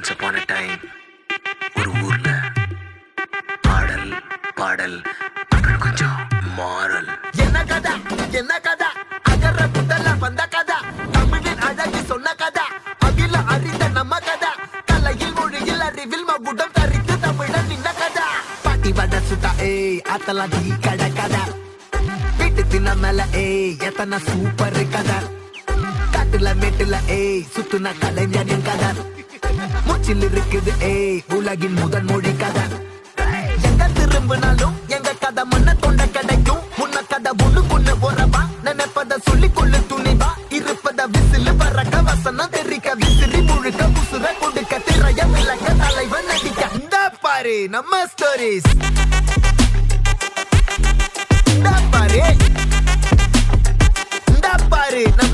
Once upon a time ஒரு ஊர்ல பாடல் பாடல் அப்புறம் கொஞ்சம் மாறல். என்ன கதா அகர புதல வந்த கதா தமிழின் அழகு சொன்ன கதா அகில அறிந்த நம்ம கதா கலையில் மொழியில் அறிவில் மகுடம் தரித்து தமிழன் நின்ன கதா பாட்டி வட சுட்டா அத்தலா டீ கடை கதா வீட்டு தின்ன மேல எத்தனை சூப்பர் கதா காட்டுல மேட்டுல சுத்துன கலைஞனின் கதா மூச்சில் இருக்குது உலகின் முதன் மொழி கதா எங்க திரும்பினாலும் எங்க கதை மண்ண தொண்ட கிடைக்கும் முன்ன கதை ஒண்ணு உறவா நினைப்பத சொல்லி கொள்ளு துணிவா இருப்பத விசிலு பறக்க வசனம் தெரிக்க விசிறி முழுக்க புசுர கொடுக்க திரைய விளக்க தலைவன் நடிக்க இந்த பாரு நம்ம ஸ்டோரிஸ் இந்த பாரு நம்ம